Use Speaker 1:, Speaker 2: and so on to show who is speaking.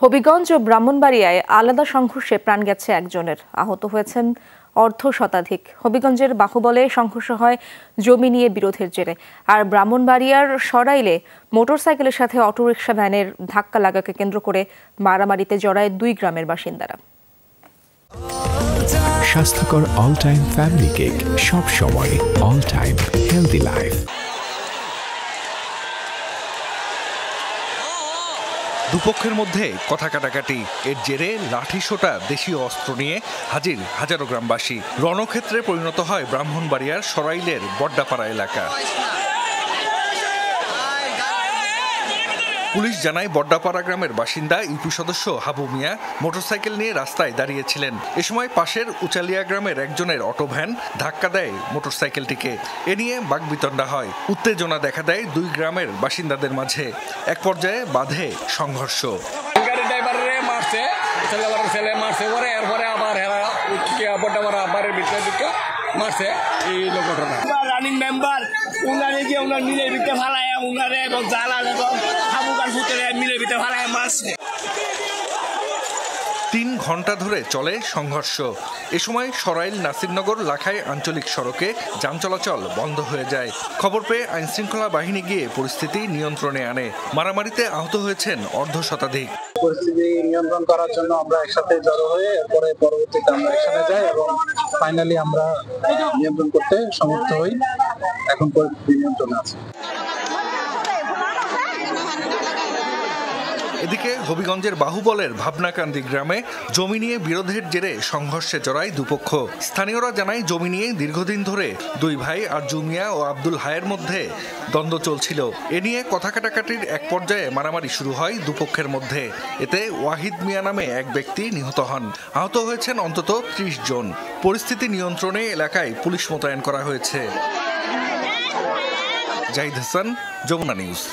Speaker 1: হবিগঞ্জ ও ব্রাহ্মণবাড়িয়ায় আলাদা সংঘর্ষে প্রাণ গেছে একজনের, আহত হয়েছেন অর্ধ শতাধিক। হবিগঞ্জের বাহুবলে সংঘর্ষ হয় জমি নিয়ে বিরোধের জেরে, আর ব্রাহ্মণবাড়িয়ার সরাইলে মোটরসাইকেলের সাথে অটোরিকশা ভ্যানের ধাক্কা লাগাকে কেন্দ্র করে মারামারিতে জড়ায় দুই গ্রামের বাসিন্দারা।
Speaker 2: স্বাস্থ্যকর অল টাইম ফ্যামিলি কেক, সব সময় অল টাইম হেলদি লাইফ।
Speaker 3: দুপক্ষের মধ্যে কথা কাটাকাটি, এর জেরে লাঠিসোঁটা দেশীয় অস্ত্র নিয়ে হাজির হাজারো গ্রামবাসী। রণক্ষেত্রে পরিণত হয় ব্রাহ্মণবাড়িয়ার সরাইলের বড্ডাপাড়া এলাকা। পুলিশ জানায় বড্ডাপাড়া গ্রামের বাসিন্দা ইউপি সদস্য হাবু মিয়া মোটরসাইকেল নিয়ে রাস্তায় দাঁড়িয়েছিলেন। এ সময় পাশের উচালিয়া গ্রামের একজনের অটো ভ্যান ধাক্কা দেয় মোটরসাইকেলটিকে। এ নিয়ে বাকবিতণ্ডা হয়, উত্তেজনা দেখা দেয় দুই গ্রামের বাসিন্দাদের মাঝে। এক পর্যায়ে বাধে সংঘর্ষ।
Speaker 4: মারছে এই লোকটা রানিং মেম্বার উনারে যে উনার মিলে ভিতরে ফালায় উনারে এবং জালা এবং হাবুকার ফুটে মিলে ভিতরে ফালায় মারছে।
Speaker 3: ৩ ঘন্টা ধরে চলে সংঘর্ষ। এ সময় সরাইল নাসিরনগর লাখাই আঞ্চলিক সড়কে যান চলাচল বন্ধ হয়ে যায়। খবর পেয়ে আইনশৃঙ্খলা বাহিনী গিয়ে পরিস্থিতি নিয়ন্ত্রণে আনে। মারামারিতে আহত হয়েছেন অর্ধ শতাধিক।
Speaker 5: পরিস্থিতি নিয়ন্ত্রণ করার জন্য আমরা একসাথে জড়ো হয়ে এরপরে পরবর্তীতে আমরা একসাথে যাই এবং ফাইনালি আমরা নিয়ন্ত্রণ করতে সমর্থ হই। এখন পরিস্থিতি নিয়ন্ত্রণে আছে।
Speaker 3: এদিকে হবিগঞ্জের বাহুবলের ভাবনাকান্দি গ্রামে জমি নিয়ে বিরোধের জেরে সংঘর্ষে জড়ায় দুপক্ষ। স্থানীয়রা জানায় জমি নিয়ে দীর্ঘদিন ধরে দুই ভাই আরজু মিয়া ও আব্দুল হায়ের মধ্যে দ্বন্দ্ব চলছিল। এ নিয়ে কথা কাটাকাটির এক পর্যায়ে মারামারি শুরু হয় দুপক্ষের মধ্যে। এতে ওয়াহিদ মিয়া নামে এক ব্যক্তি নিহত হন। আহত হয়েছেন অন্তত ৩০ জন। পরিস্থিতি নিয়ন্ত্রণে এলাকায় পুলিশ মোতায়েন করা হয়েছে। জাহিদ হাসান, যমুনা নিউজ।